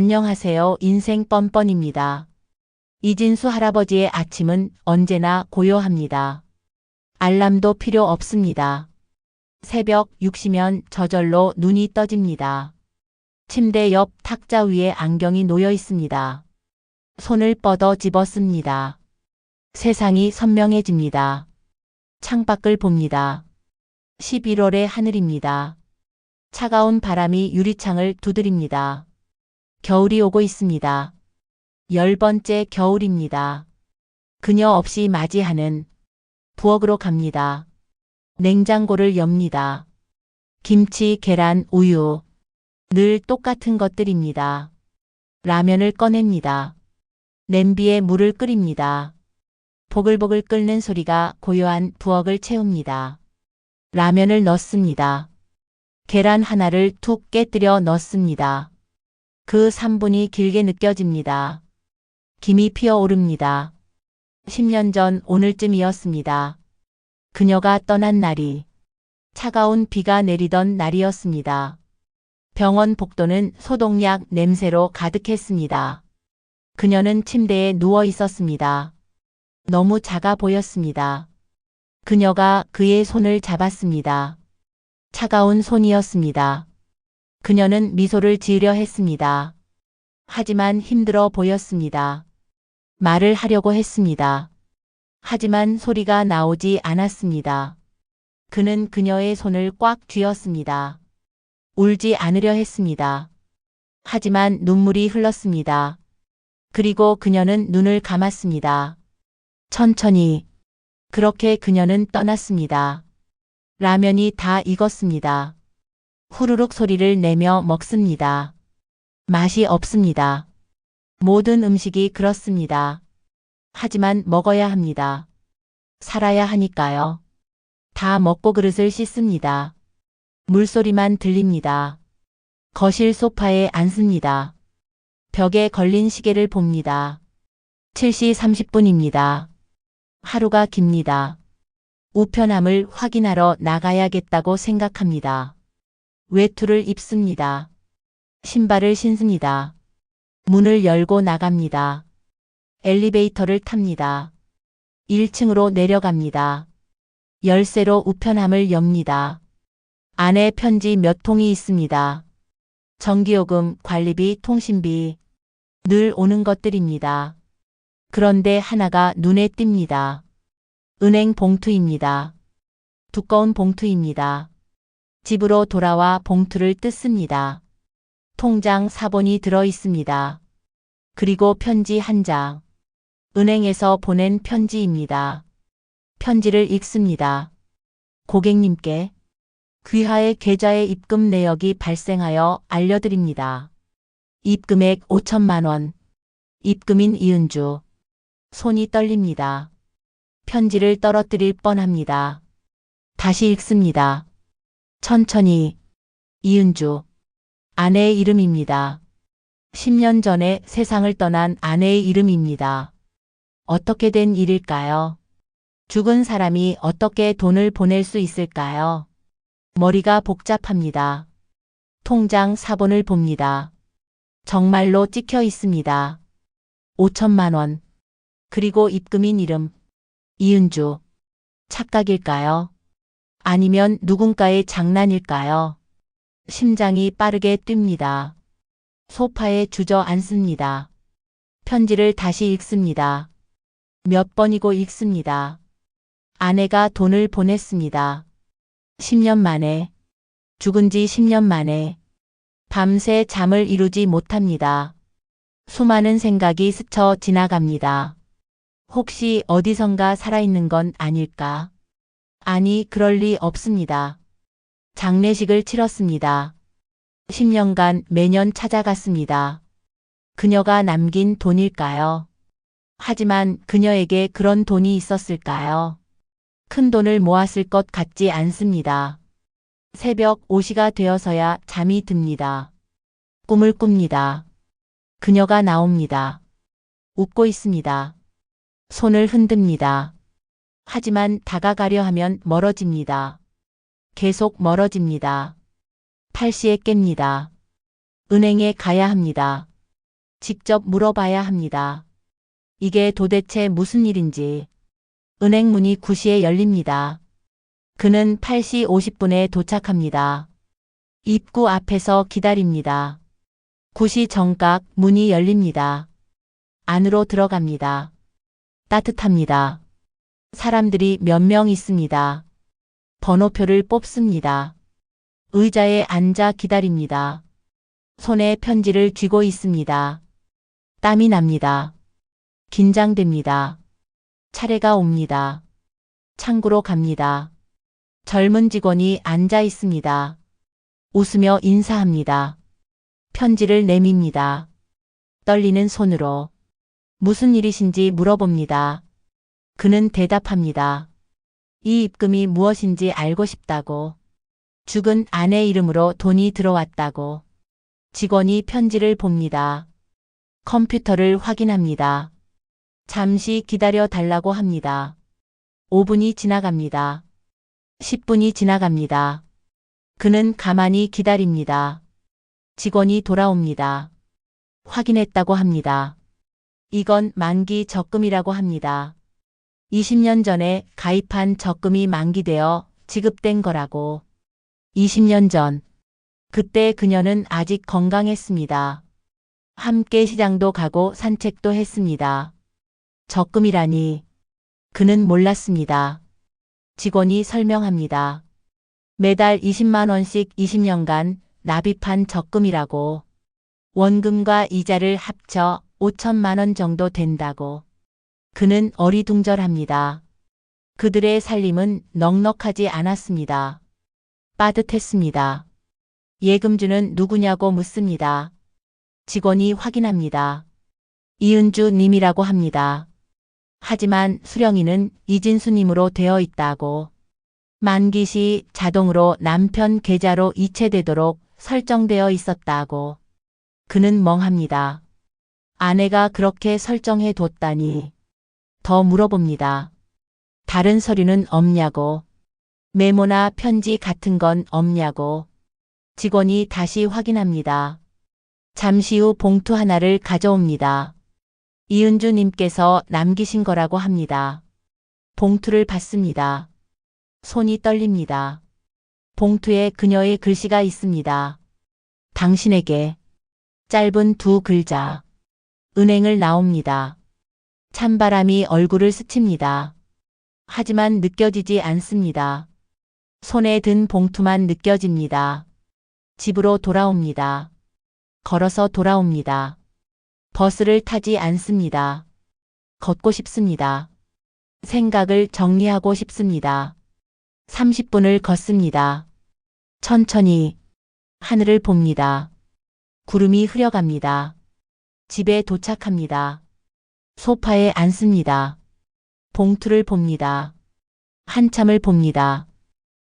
안녕하세요. 인생 뻔뻔입니다. 이진수 할아버지의 아침은 언제나 고요합니다. 알람도 필요 없습니다. 새벽 6시면 저절로 눈이 떠집니다. 침대 옆 탁자 위에 안경이 놓여 있습니다. 손을 뻗어 집었습니다. 세상이 선명해집니다. 창밖을 봅니다. 11월의 하늘입니다. 차가운 바람이 유리창을 두드립니다. 겨울이 오고 있습니다. 10번째 겨울입니다. 그녀 없이 맞이하는 부엌으로 갑니다. 냉장고를 엽니다. 김치, 계란, 우유. 늘 똑같은 것들입니다. 라면을 꺼냅니다. 냄비에 물을 끓입니다. 보글보글 끓는 소리가 고요한 부엌을 채웁니다. 라면을 넣습니다. 계란 하나를 툭 깨뜨려 넣습니다. 그 3분이 길게 느껴집니다. 김이 피어오릅니다. 10년 전 오늘쯤이었습니다. 그녀가 떠난 날이 차가운 비가 내리던 날이었습니다. 병원 복도는 소독약 냄새로 가득했습니다. 그녀는 침대에 누워 있었습니다. 너무 작아 보였습니다. 그녀가 그의 손을 잡았습니다. 차가운 손이었습니다. 그녀는 미소를 지으려 했습니다. 하지만 힘들어 보였습니다. 말을 하려고 했습니다. 하지만 소리가 나오지 않았습니다. 그는 그녀의 손을 꽉 쥐었습니다. 울지 않으려 했습니다. 하지만 눈물이 흘렀습니다. 그리고 그녀는 눈을 감았습니다. 천천히. 그렇게 그녀는 떠났습니다. 라면이 다 익었습니다. 후루룩 소리를 내며 먹습니다. 맛이 없습니다. 모든 음식이 그렇습니다. 하지만 먹어야 합니다. 살아야 하니까요. 다 먹고 그릇을 씻습니다. 물소리만 들립니다. 거실 소파에 앉습니다. 벽에 걸린 시계를 봅니다. 7시 30분입니다. 하루가 깁니다. 우편함을 확인하러 나가야겠다고 생각합니다. 외투를 입습니다. 신발을 신습니다. 문을 열고 나갑니다. 엘리베이터를 탑니다. 1층으로 내려갑니다. 열쇠로 우편함을 엽니다. 안에 편지 몇 통이 있습니다. 전기요금, 관리비, 통신비. 늘 오는 것들입니다. 그런데 하나가 눈에 띕니다. 은행 봉투입니다. 두꺼운 봉투입니다. 집으로 돌아와 봉투를 뜯습니다. 통장 사본이 들어 있습니다. 그리고 편지 한 장. 은행에서 보낸 편지입니다. 편지를 읽습니다. 고객님께 귀하의 계좌에 입금 내역이 발생하여 알려드립니다. 입금액 5천만 원. 입금인 이은주. 손이 떨립니다. 편지를 떨어뜨릴 뻔합니다. 다시 읽습니다. 천천히. 이은주. 아내의 이름입니다. 10년 전에 세상을 떠난 아내의 이름입니다. 어떻게 된 일일까요? 죽은 사람이 어떻게 돈을 보낼 수 있을까요? 머리가 복잡합니다. 통장 사본을 봅니다. 정말로 찍혀 있습니다. 5천만 원. 그리고 입금인 이름. 이은주. 착각일까요? 아니면 누군가의 장난일까요? 심장이 빠르게 뜁니다. 소파에 주저앉습니다. 편지를 다시 읽습니다. 몇 번이고 읽습니다. 아내가 돈을 보냈습니다. 10년 만에. 죽은 지 10년 만에. 밤새 잠을 이루지 못합니다. 수많은 생각이 스쳐 지나갑니다. 혹시 어디선가 살아있는 건 아닐까? 아니, 그럴 리 없습니다. 장례식을 치렀습니다. 10년간 매년 찾아갔습니다. 그녀가 남긴 돈일까요? 하지만 그녀에게 그런 돈이 있었을까요? 큰 돈을 모았을 것 같지 않습니다. 새벽 5시가 되어서야 잠이 듭니다. 꿈을 꿉니다. 그녀가 나옵니다. 웃고 있습니다. 손을 흔듭니다. 하지만 다가가려 하면 멀어집니다. 계속 멀어집니다. 8시에 깹니다. 은행에 가야 합니다. 직접 물어봐야 합니다. 이게 도대체 무슨 일인지. 은행 문이 9시에 열립니다. 그는 8시 50분에 도착합니다. 입구 앞에서 기다립니다. 9시 정각 문이 열립니다. 안으로 들어갑니다. 따뜻합니다. 사람들이 몇 명 있습니다. 번호표를 뽑습니다. 의자에 앉아 기다립니다. 손에 편지를 쥐고 있습니다. 땀이 납니다. 긴장됩니다. 차례가 옵니다. 창구로 갑니다. 젊은 직원이 앉아 있습니다. 웃으며 인사합니다. 편지를 내밉니다. 떨리는 손으로 무슨 일이신지 물어봅니다. 그는 대답합니다. 이 입금이 무엇인지 알고 싶다고. 죽은 아내 이름으로 돈이 들어왔다고. 직원이 편지를 봅니다. 컴퓨터를 확인합니다. 잠시 기다려 달라고 합니다. 5분이 지나갑니다. 10분이 지나갑니다. 그는 가만히 기다립니다. 직원이 돌아옵니다. 확인했다고 합니다. 이건 만기 적금이라고 합니다. 20년 전에 가입한 적금이 만기되어 지급된 거라고. 20년 전. 그때 그녀는 아직 건강했습니다. 함께 시장도 가고 산책도 했습니다. 적금이라니. 그는 몰랐습니다. 직원이 설명합니다. 매달 20만 원씩 20년간 납입한 적금이라고. 원금과 이자를 합쳐 5천만 원 정도 된다고. 그는 어리둥절합니다. 그들의 살림은 넉넉하지 않았습니다. 빠듯했습니다. 예금주는 누구냐고 묻습니다. 직원이 확인합니다. 이은주 님이라고 합니다. 하지만 수령이는 이진수 님으로 되어 있다고. 만기 시 자동으로 남편 계좌로 이체되도록 설정되어 있었다고. 그는 멍합니다. 아내가 그렇게 설정해 뒀다니. 더 물어봅니다. 다른 서류는 없냐고. 메모나 편지 같은 건 없냐고. 직원이 다시 확인합니다. 잠시 후 봉투 하나를 가져옵니다. 이은주 님께서 남기신 거라고 합니다. 봉투를 받습니다. 손이 떨립니다. 봉투에 그녀의 글씨가 있습니다. 당신에게. 짧은 두 글자. 은행을 나옵니다. 찬바람이 얼굴을 스칩니다. 하지만 느껴지지 않습니다. 손에 든 봉투만 느껴집니다. 집으로 돌아옵니다. 걸어서 돌아옵니다. 버스를 타지 않습니다. 걷고 싶습니다. 생각을 정리하고 싶습니다. 30분을 걷습니다. 천천히 하늘을 봅니다. 구름이 흐려갑니다. 집에 도착합니다. 소파에 앉습니다. 봉투를 봅니다. 한참을 봅니다.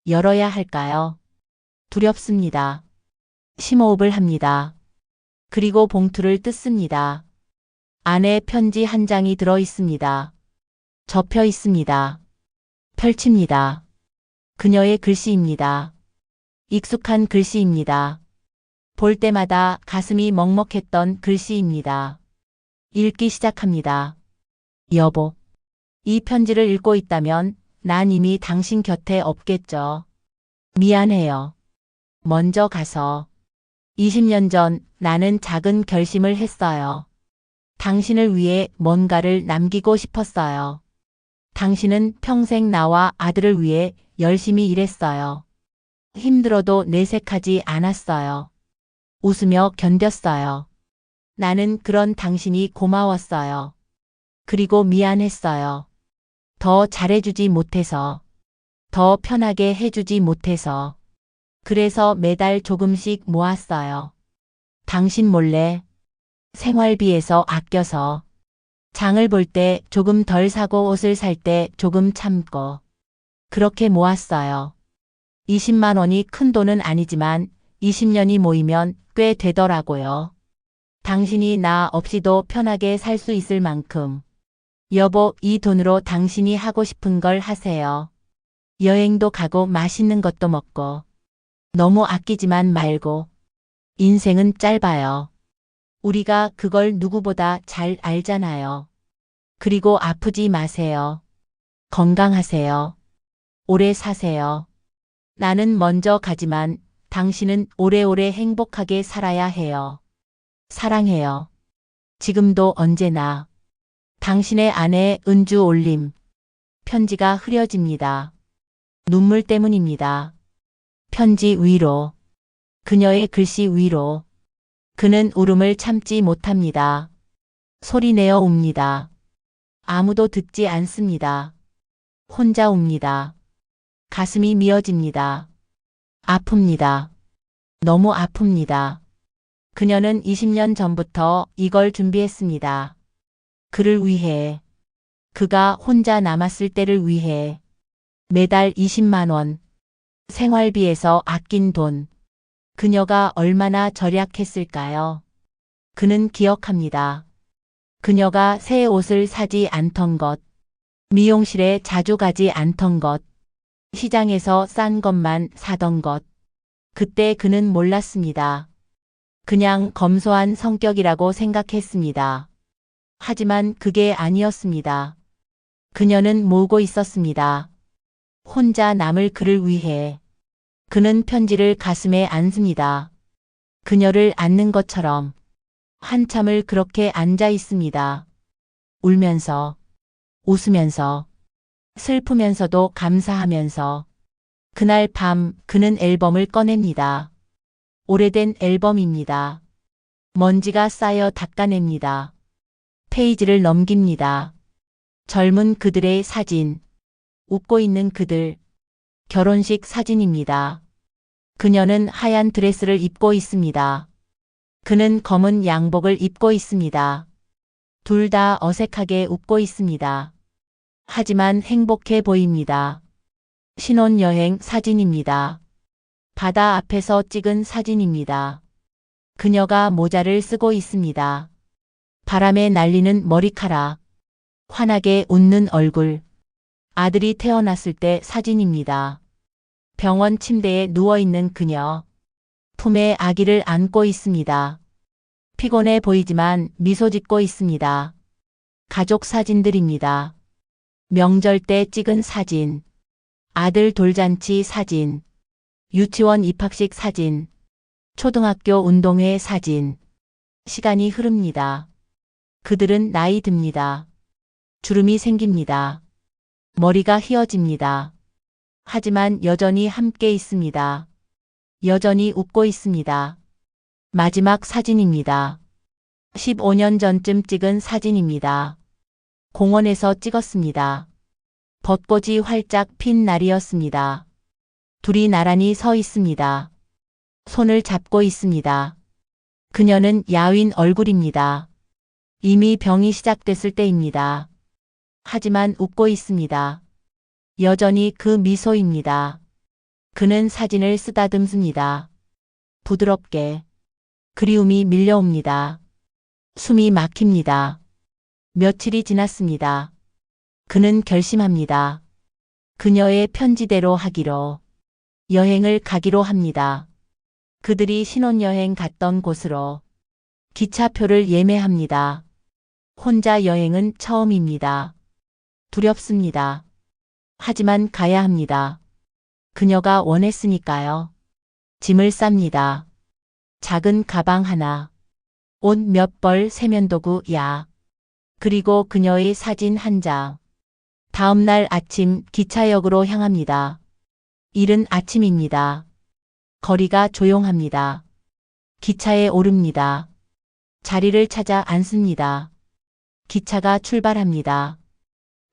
열어야 할까요? 두렵습니다. 심호흡을 합니다. 그리고 봉투를 뜯습니다. 안에 편지 한 장이 들어 있습니다. 접혀 있습니다. 펼칩니다. 그녀의 글씨입니다. 익숙한 글씨입니다. 볼 때마다 가슴이 먹먹했던 글씨입니다. 읽기 시작합니다. 여보, 이 편지를 읽고 있다면 난 이미 당신 곁에 없겠죠. 미안해요. 먼저 가서. 20년 전 나는 작은 결심을 했어요. 당신을 위해 뭔가를 남기고 싶었어요. 당신은 평생 나와 아들을 위해 열심히 일했어요. 힘들어도 내색하지 않았어요. 웃으며 견뎠어요. 나는 그런 당신이 고마웠어요. 그리고 미안했어요. 더 잘해주지 못해서. 더 편하게 해주지 못해서. 그래서 매달 조금씩 모았어요. 당신 몰래. 생활비에서 아껴서. 장을 볼 때 조금 덜 사고 옷을 살 때 조금 참고. 그렇게 모았어요. 20만 원이 큰 돈은 아니지만 20년이 모이면 꽤 되더라고요. 당신이 나 없이도 편하게 살 수 있을 만큼. 여보, 이 돈으로 당신이 하고 싶은 걸 하세요. 여행도 가고 맛있는 것도 먹고. 너무 아끼지만 말고. 인생은 짧아요. 우리가 그걸 누구보다 잘 알잖아요. 그리고 아프지 마세요. 건강하세요. 오래 사세요. 나는 먼저 가지만 당신은 오래오래 행복하게 살아야 해요. 사랑해요. 지금도 언제나. 당신의 아내 은주 올림. 편지가 흐려집니다. 눈물 때문입니다. 편지 위로. 그녀의 글씨 위로. 그는 울음을 참지 못합니다. 소리내어 웁니다. 아무도 듣지 않습니다. 혼자 웁니다. 가슴이 미어집니다. 아픕니다. 너무 아픕니다. 그녀는 20년 전부터 이걸 준비했습니다. 그를 위해. 그가 혼자 남았을 때를 위해. 매달 20만 원. 생활비에서 아낀 돈. 그녀가 얼마나 절약했을까요? 그는 기억합니다. 그녀가 새 옷을 사지 않던 것. 미용실에 자주 가지 않던 것. 시장에서 싼 것만 사던 것. 그때 그는 몰랐습니다. 그냥 검소한 성격이라고 생각했습니다. 하지만 그게 아니었습니다. 그녀는 모으고 있었습니다. 혼자 남을 그를 위해. 그는 편지를 가슴에 안습니다. 그녀를 안는 것처럼. 한참을 그렇게 앉아 있습니다. 울면서, 웃으면서, 슬프면서도 감사하면서. 그날 밤 그는 앨범을 꺼냅니다. 오래된 앨범입니다. 먼지가 쌓여 닦아냅니다. 페이지를 넘깁니다. 젊은 그들의 사진. 웃고 있는 그들. 결혼식 사진입니다. 그녀는 하얀 드레스를 입고 있습니다. 그는 검은 양복을 입고 있습니다. 둘 다 어색하게 웃고 있습니다. 하지만 행복해 보입니다. 신혼여행 사진입니다. 바다 앞에서 찍은 사진입니다. 그녀가 모자를 쓰고 있습니다. 바람에 날리는 머리카락. 환하게 웃는 얼굴. 아들이 태어났을 때 사진입니다. 병원 침대에 누워있는 그녀. 품에 아기를 안고 있습니다. 피곤해 보이지만 미소 짓고 있습니다. 가족 사진들입니다. 명절 때 찍은 사진. 아들 돌잔치 사진. 유치원 입학식 사진. 초등학교 운동회 사진. 시간이 흐릅니다. 그들은 나이 듭니다. 주름이 생깁니다. 머리가 휘어집니다. 하지만 여전히 함께 있습니다. 여전히 웃고 있습니다. 마지막 사진입니다. 15년 전쯤 찍은 사진입니다. 공원에서 찍었습니다. 벚꽃이 활짝 핀 날이었습니다. 둘이 나란히 서 있습니다. 손을 잡고 있습니다. 그녀는 야윈 얼굴입니다. 이미 병이 시작됐을 때입니다. 하지만 웃고 있습니다. 여전히 그 미소입니다. 그는 사진을 쓰다듬습니다. 부드럽게. 그리움이 밀려옵니다. 숨이 막힙니다. 며칠이 지났습니다. 그는 결심합니다. 그녀의 편지대로 하기로. 여행을 가기로 합니다. 그들이 신혼여행 갔던 곳으로. 기차표를 예매합니다. 혼자 여행은 처음입니다. 두렵습니다. 하지만 가야 합니다. 그녀가 원했으니까요. 짐을 쌉니다. 작은 가방 하나. 옷 몇 벌 세면도구 약. 그리고 그녀의 사진 한 장. 다음 날 아침 기차역으로 향합니다. 이른 아침입니다. 거리가 조용합니다. 기차에 오릅니다. 자리를 찾아 앉습니다. 기차가 출발합니다.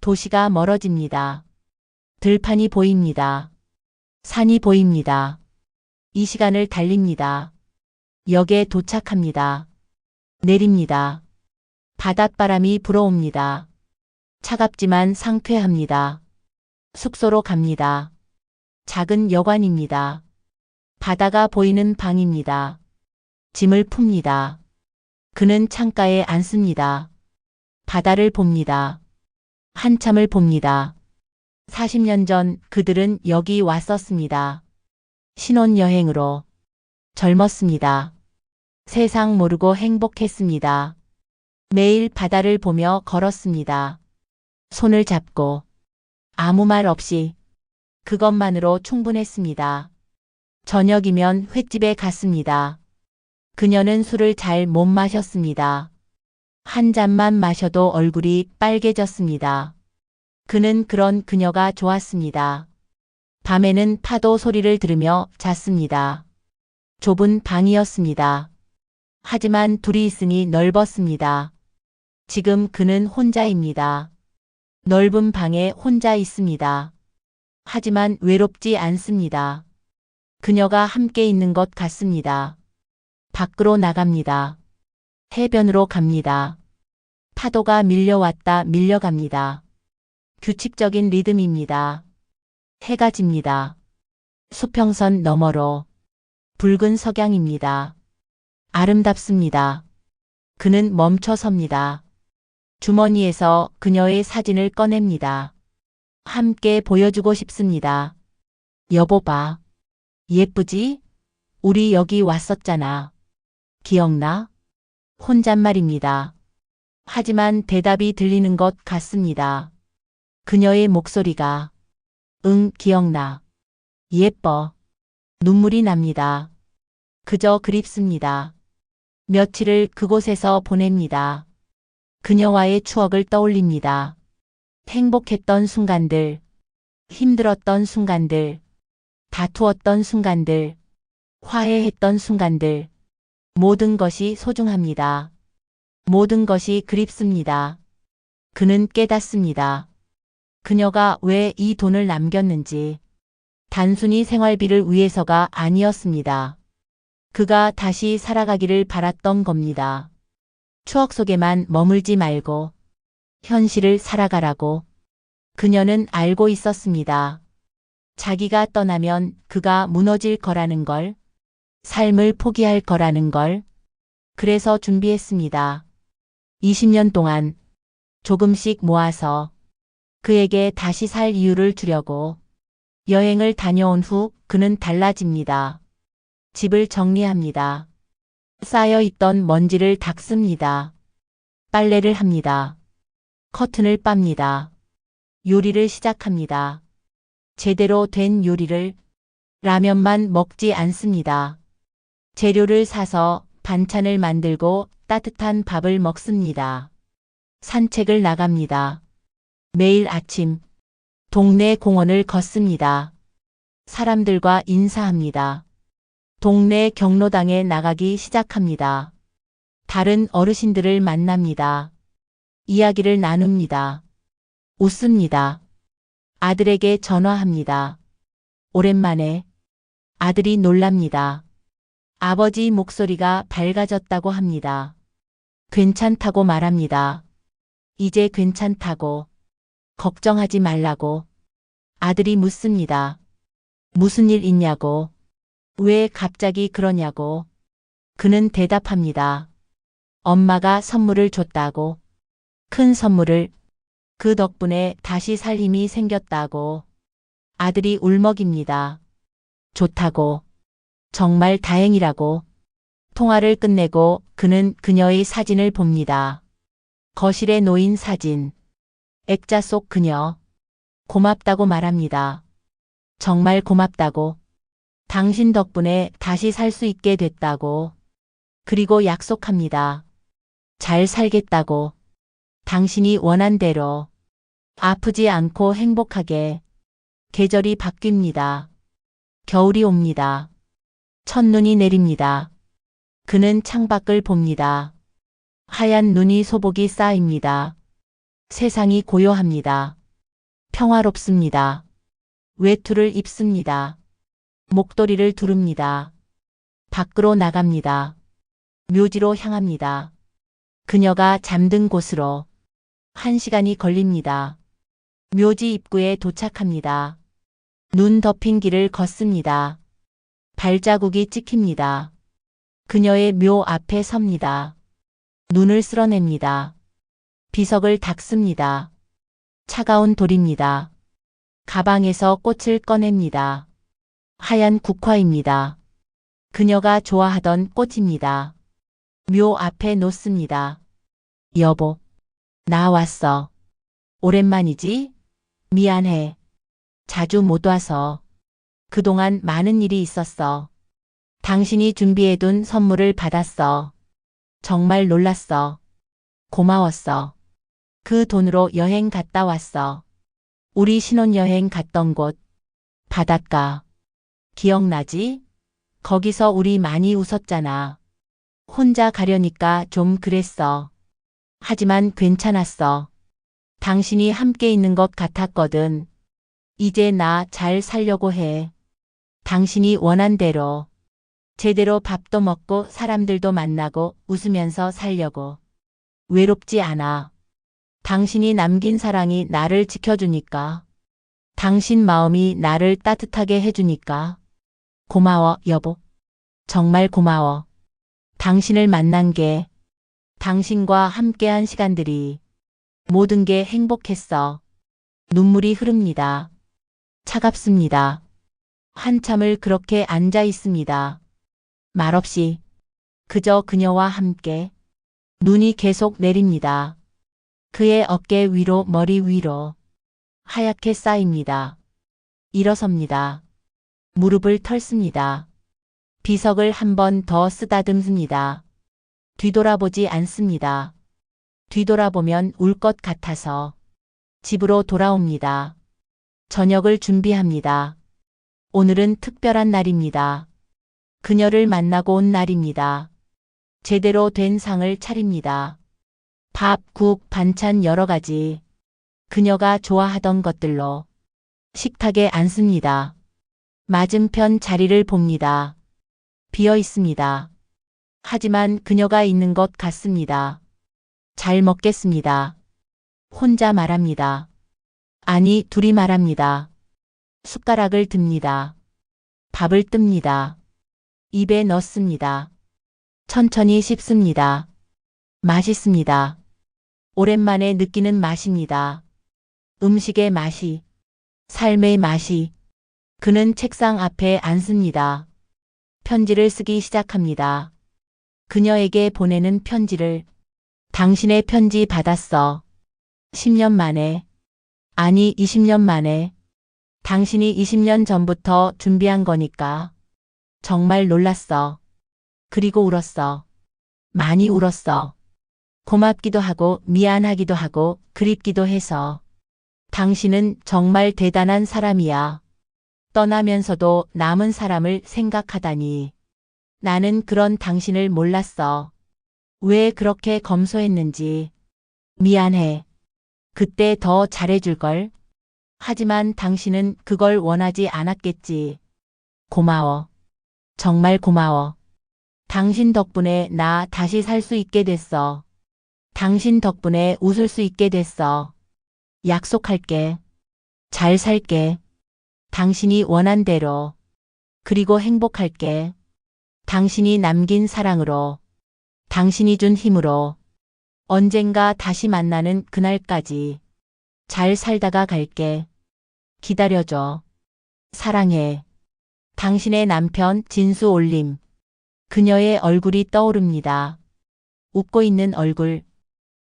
도시가 멀어집니다. 들판이 보입니다. 산이 보입니다. 이 시간을 달립니다. 역에 도착합니다. 내립니다. 바닷바람이 불어옵니다. 차갑지만 상쾌합니다. 숙소로 갑니다. 작은 여관입니다. 바다가 보이는 방입니다. 짐을 풉니다. 그는 창가에 앉습니다. 바다를 봅니다. 한참을 봅니다. 40년 전 그들은 여기 왔었습니다. 신혼여행으로. 젊었습니다. 세상 모르고 행복했습니다. 매일 바다를 보며 걸었습니다. 손을 잡고 아무 말 없이 그것만으로 충분했습니다. 저녁이면 횟집에 갔습니다. 그녀는 술을 잘 못 마셨습니다. 한 잔만 마셔도 얼굴이 빨개졌습니다. 그는 그런 그녀가 좋았습니다. 밤에는 파도 소리를 들으며 잤습니다. 좁은 방이었습니다. 하지만 둘이 있으니 넓었습니다. 지금 그는 혼자입니다. 넓은 방에 혼자 있습니다. 하지만 외롭지 않습니다. 그녀가 함께 있는 것 같습니다. 밖으로 나갑니다. 해변으로 갑니다. 파도가 밀려왔다 밀려갑니다. 규칙적인 리듬입니다. 해가 집니다. 수평선 너머로 붉은 석양입니다. 아름답습니다. 그는 멈춰 섭니다. 주머니에서 그녀의 사진을 꺼냅니다. 함께 보여주고 싶습니다. 여보 봐. 예쁘지? 우리 여기 왔었잖아. 기억나? 혼잣말입니다. 하지만 대답이 들리는 것 같습니다. 그녀의 목소리가 응, 기억나. 예뻐. 눈물이 납니다. 그저 그립습니다. 며칠을 그곳에서 보냅니다. 그녀와의 추억을 떠올립니다. 행복했던 순간들, 힘들었던 순간들, 다투었던 순간들, 화해했던 순간들, 모든 것이 소중합니다. 모든 것이 그립습니다. 그는 깨닫습니다. 그녀가 왜 이 돈을 남겼는지 단순히 생활비를 위해서가 아니었습니다. 그가 다시 살아가기를 바랐던 겁니다. 추억 속에만 머물지 말고 현실을 살아가라고. 그녀는 알고 있었습니다. 자기가 떠나면 그가 무너질 거라는 걸, 삶을 포기할 거라는 걸. 그래서 준비했습니다. 20년 동안 조금씩 모아서 그에게 다시 살 이유를 주려고. 여행을 다녀온 후 그는 달라집니다. 집을 정리합니다. 쌓여있던 먼지를 닦습니다. 빨래를 합니다. 커튼을 빱니다. 요리를 시작합니다. 제대로 된 요리를. 라면만 먹지 않습니다. 재료를 사서 반찬을 만들고 따뜻한 밥을 먹습니다. 산책을 나갑니다. 매일 아침 동네 공원을 걷습니다. 사람들과 인사합니다. 동네 경로당에 나가기 시작합니다. 다른 어르신들을 만납니다. 이야기를 나눕니다. 웃습니다. 아들에게 전화합니다. 오랜만에. 아들이 놀랍니다. 아버지 목소리가 밝아졌다고 합니다. 괜찮다고 말합니다. 이제 괜찮다고. 걱정하지 말라고. 아들이 묻습니다. 무슨 일 있냐고. 왜 갑자기 그러냐고. 그는 대답합니다. 엄마가 선물을 줬다고. 큰 선물을. 그 덕분에 다시 살 힘이 생겼다고. 아들이 울먹입니다. 좋다고. 정말 다행이라고. 통화를 끝내고 그는 그녀의 사진을 봅니다. 거실에 놓인 사진. 액자 속 그녀. 고맙다고 말합니다. 정말 고맙다고. 당신 덕분에 다시 살 수 있게 됐다고. 그리고 약속합니다. 잘 살겠다고. 당신이 원한 대로. 아프지 않고 행복하게. 계절이 바뀝니다. 겨울이 옵니다. 첫눈이 내립니다. 그는 창밖을 봅니다. 하얀 눈이 소복이 쌓입니다. 세상이 고요합니다. 평화롭습니다. 외투를 입습니다. 목도리를 두릅니다. 밖으로 나갑니다. 묘지로 향합니다. 그녀가 잠든 곳으로. 1시간이 걸립니다. 묘지 입구에 도착합니다. 눈 덮인 길을 걷습니다. 발자국이 찍힙니다. 그녀의 묘 앞에 섭니다. 눈을 쓸어냅니다. 비석을 닦습니다. 차가운 돌입니다. 가방에서 꽃을 꺼냅니다. 하얀 국화입니다. 그녀가 좋아하던 꽃입니다. 묘 앞에 놓습니다. 여보, 나 왔어. 오랜만이지? 미안해. 자주 못 와서. 그동안 많은 일이 있었어. 당신이 준비해둔 선물을 받았어. 정말 놀랐어. 고마웠어. 그 돈으로 여행 갔다 왔어. 우리 신혼여행 갔던 곳, 바닷가. 기억나지? 거기서 우리 많이 웃었잖아. 혼자 가려니까 좀 그랬어. 하지만 괜찮았어. 당신이 함께 있는 것 같았거든. 이제 나 잘 살려고 해. 당신이 원한 대로. 제대로 밥도 먹고 사람들도 만나고 웃으면서 살려고. 외롭지 않아. 당신이 남긴 사랑이 나를 지켜주니까. 당신 마음이 나를 따뜻하게 해주니까. 고마워, 여보. 정말 고마워. 당신을 만난 게, 당신과 함께한 시간들이, 모든 게 행복했어. 눈물이 흐릅니다. 차갑습니다. 한참을 그렇게 앉아 있습니다. 말없이, 그저 그녀와 함께. 눈이 계속 내립니다. 그의 어깨 위로 머리 위로 하얗게 쌓입니다. 일어섭니다. 무릎을 털습니다. 비석을 한 번 더 쓰다듬습니다. 뒤돌아보지 않습니다. 뒤돌아보면 울 것 같아서 집으로 돌아옵니다. 저녁을 준비합니다. 오늘은 특별한 날입니다. 그녀를 만나고 온 날입니다. 제대로 된 상을 차립니다. 밥, 국, 반찬 여러 가지. 그녀가 좋아하던 것들로 식탁에 앉습니다. 맞은편 자리를 봅니다. 비어 있습니다. 하지만 그녀가 있는 것 같습니다. 잘 먹겠습니다. 혼자 말합니다. 아니, 둘이 말합니다. 숟가락을 듭니다. 밥을 뜹니다. 입에 넣습니다. 천천히 씹습니다. 맛있습니다. 오랜만에 느끼는 맛입니다. 음식의 맛이, 삶의 맛이. 그는 책상 앞에 앉습니다. 편지를 쓰기 시작합니다. 그녀에게 보내는 편지를. 당신의 편지 받았어. 10년 만에. 아니, 20년 만에. 당신이 20년 전부터 준비한 거니까. 정말 놀랐어. 그리고 울었어. 많이 울었어. 고맙기도 하고 미안하기도 하고 그립기도 해서. 당신은 정말 대단한 사람이야. 떠나면서도 남은 사람을 생각하다니. 나는 그런 당신을 몰랐어. 왜 그렇게 검소했는지. 미안해. 그때 더 잘해줄걸. 하지만 당신은 그걸 원하지 않았겠지. 고마워. 정말 고마워. 당신 덕분에 나 다시 살 수 있게 됐어. 당신 덕분에 웃을 수 있게 됐어. 약속할게. 잘 살게. 당신이 원한 대로. 그리고 행복할게. 당신이 남긴 사랑으로. 당신이 준 힘으로. 언젠가 다시 만나는 그날까지. 잘 살다가 갈게. 기다려줘. 사랑해. 당신의 남편 진수 올림. 그녀의 얼굴이 떠오릅니다. 웃고 있는 얼굴.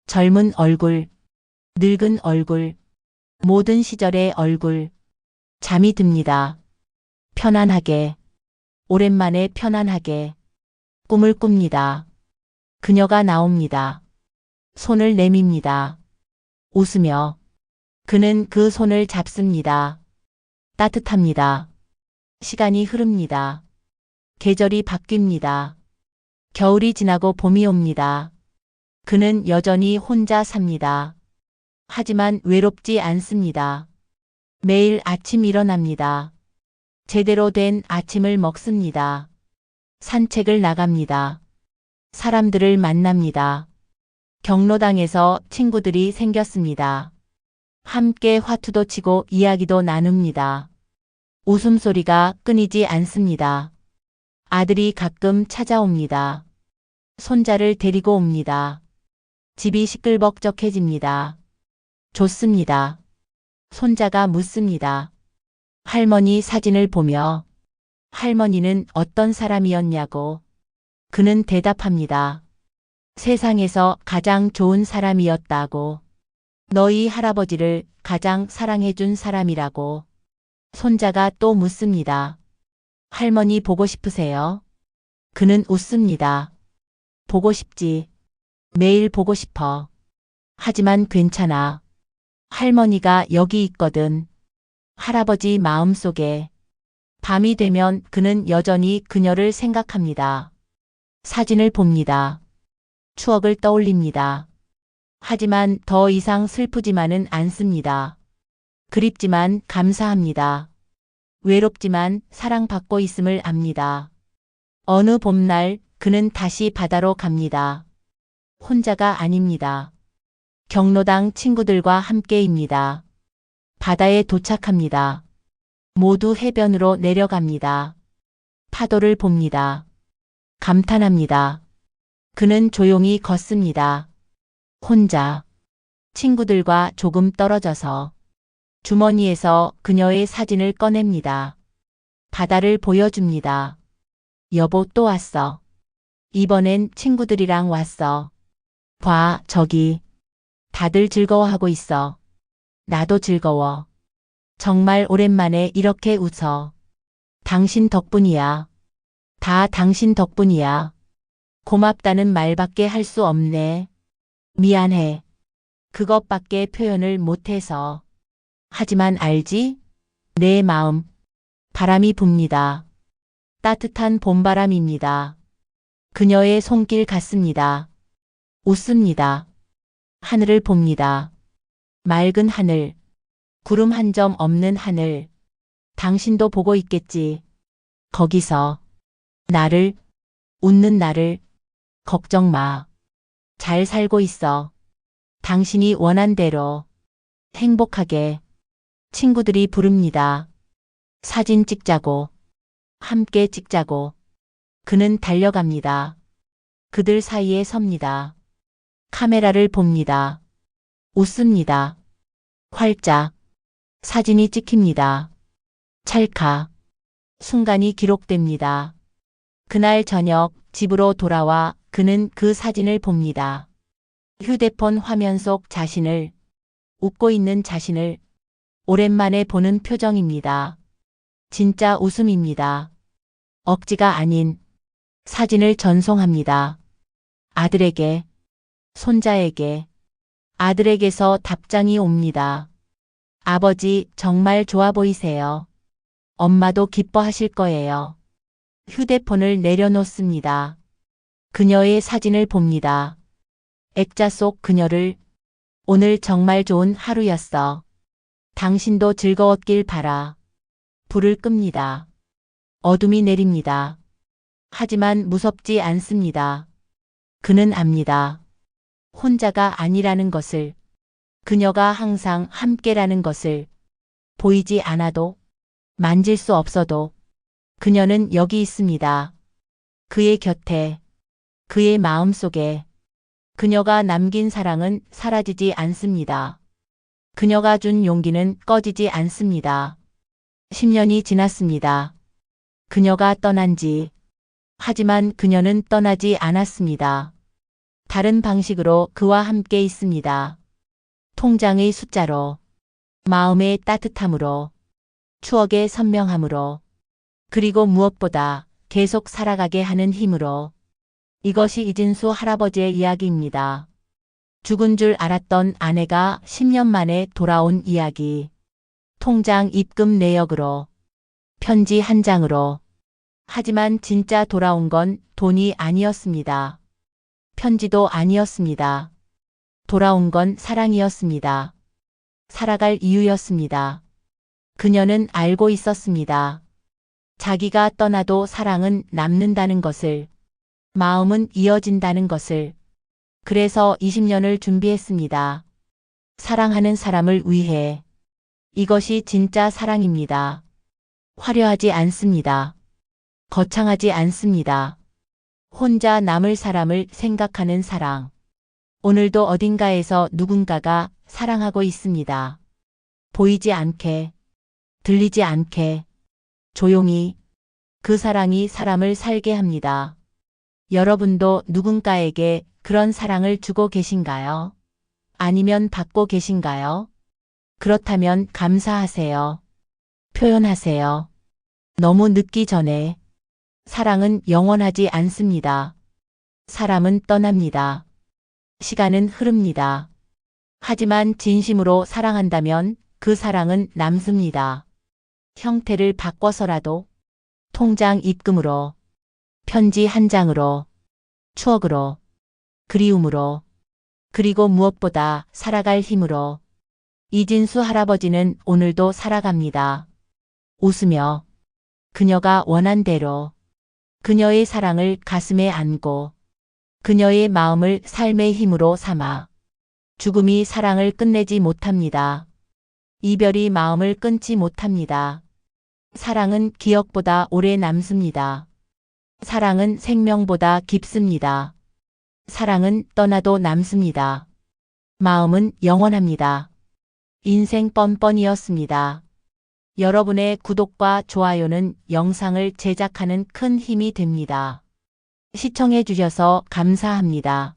젊은 얼굴. 늙은 얼굴. 모든 시절의 얼굴. 잠이 듭니다. 편안하게. 오랜만에 편안하게. 꿈을 꿉니다. 그녀가 나옵니다. 손을 내밉니다. 웃으며. 그는 그 손을 잡습니다. 따뜻합니다. 시간이 흐릅니다. 계절이 바뀝니다. 겨울이 지나고 봄이 옵니다. 그는 여전히 혼자 삽니다. 하지만 외롭지 않습니다. 매일 아침 일어납니다. 제대로 된 아침을 먹습니다. 산책을 나갑니다. 사람들을 만납니다. 경로당에서 친구들이 생겼습니다. 함께 화투도 치고 이야기도 나눕니다. 웃음소리가 끊이지 않습니다. 아들이 가끔 찾아옵니다. 손자를 데리고 옵니다. 집이 시끌벅적해집니다. 좋습니다. 손자가 묻습니다. 할머니 사진을 보며. 할머니는 어떤 사람이었냐고. 그는 대답합니다. 세상에서 가장 좋은 사람이었다고. 너희 할아버지를 가장 사랑해준 사람이라고. 손자가 또 묻습니다. 할머니 보고 싶으세요? 그는 웃습니다. 보고 싶지. 매일 보고 싶어. 하지만 괜찮아. 할머니가 여기 있거든. 할아버지 마음속에. 밤이 되면 그는 여전히 그녀를 생각합니다. 사진을 봅니다. 추억을 떠올립니다. 하지만 더 이상 슬프지만은 않습니다. 그립지만 감사합니다. 외롭지만 사랑받고 있음을 압니다. 어느 봄날 그는 다시 바다로 갑니다. 혼자가 아닙니다. 경로당 친구들과 함께입니다. 바다에 도착합니다. 모두 해변으로 내려갑니다. 파도를 봅니다. 감탄합니다. 그는 조용히 걷습니다. 혼자. 친구들과 조금 떨어져서 주머니에서 그녀의 사진을 꺼냅니다. 바다를 보여줍니다. 여보 또 왔어. 이번엔 친구들이랑 왔어. 봐, 저기. 다들 즐거워하고 있어. 나도 즐거워. 정말 오랜만에 이렇게 웃어. 당신 덕분이야. 다 당신 덕분이야. 고맙다는 말밖에 할 수 없네. 미안해. 그것밖에 표현을 못해서. 하지만 알지? 내 마음. 바람이 붑니다. 따뜻한 봄바람입니다. 그녀의 손길 같습니다. 웃습니다. 하늘을 봅니다. 맑은 하늘. 구름 한 점 없는 하늘. 당신도 보고 있겠지. 거기서. 나를. 웃는 나를. 걱정 마. 잘 살고 있어. 당신이 원한 대로. 행복하게. 친구들이 부릅니다. 사진 찍자고. 함께 찍자고. 그는 달려갑니다. 그들 사이에 섭니다. 카메라를 봅니다. 웃습니다. 활짝. 사진이 찍힙니다. 찰칵. 순간이 기록됩니다. 그날 저녁 집으로 돌아와 그는 그 사진을 봅니다. 휴대폰 화면 속 자신을, 웃고 있는 자신을 오랜만에 보는 표정입니다. 진짜 웃음입니다. 억지가 아닌 사진을 전송합니다. 아들에게, 손자에게, 아들에게서 답장이 옵니다. 아버지 정말 좋아 보이세요. 엄마도 기뻐하실 거예요. 휴대폰을 내려놓습니다. 그녀의 사진을 봅니다. 액자 속 그녀를. 오늘 정말 좋은 하루였어. 당신도 즐거웠길 바라. 불을 끕니다. 어둠이 내립니다. 하지만 무섭지 않습니다. 그는 압니다. 혼자가 아니라는 것을. 그녀가 항상 함께라는 것을. 보이지 않아도, 만질 수 없어도 그녀는 여기 있습니다. 그의 곁에, 그의 마음속에. 그녀가 남긴 사랑은 사라지지 않습니다. 그녀가 준 용기는 꺼지지 않습니다. 10년이 지났습니다. 그녀가 떠난 지. 하지만 그녀는 떠나지 않았습니다. 다른 방식으로 그와 함께 있습니다. 통장의 숫자로, 마음의 따뜻함으로, 추억의 선명함으로, 그리고 무엇보다 계속 살아가게 하는 힘으로. 이것이 이진수 할아버지의 이야기입니다. 죽은 줄 알았던 아내가 10년 만에 돌아온 이야기. 통장 입금 내역으로, 편지 한 장으로. 하지만 진짜 돌아온 건 돈이 아니었습니다. 편지도 아니었습니다. 돌아온 건 사랑이었습니다. 살아갈 이유였습니다. 그녀는 알고 있었습니다. 자기가 떠나도 사랑은 남는다는 것을, 마음은 이어진다는 것을. 그래서 20년을 준비했습니다. 사랑하는 사람을 위해. 이것이 진짜 사랑입니다. 화려하지 않습니다. 거창하지 않습니다. 혼자 남을 사람을 생각하는 사랑. 오늘도 어딘가에서 누군가가 사랑하고 있습니다. 보이지 않게, 들리지 않게, 조용히. 그 사랑이 사람을 살게 합니다. 여러분도 누군가에게 그런 사랑을 주고 계신가요? 아니면 받고 계신가요? 그렇다면 감사하세요. 표현하세요. 너무 늦기 전에. 사랑은 영원하지 않습니다. 사람은 떠납니다. 시간은 흐릅니다. 하지만 진심으로 사랑한다면 그 사랑은 남습니다. 형태를 바꿔서라도 통장 입금으로, 편지 한 장으로, 추억으로, 그리움으로, 그리고 무엇보다 살아갈 힘으로. 이진수 할아버지는 오늘도 살아갑니다. 웃으며 그녀가 원한 대로 그녀의 사랑을 가슴에 안고 그녀의 마음을 삶의 힘으로 삼아. 죽음이 사랑을 끝내지 못합니다. 이별이 마음을 끊지 못합니다. 사랑은 기억보다 오래 남습니다. 사랑은 생명보다 깊습니다. 사랑은 떠나도 남습니다. 마음은 영원합니다. 인생 뻔뻔이었습니다. 여러분의 구독과 좋아요는 영상을 제작하는 큰 힘이 됩니다. 시청해 주셔서 감사합니다.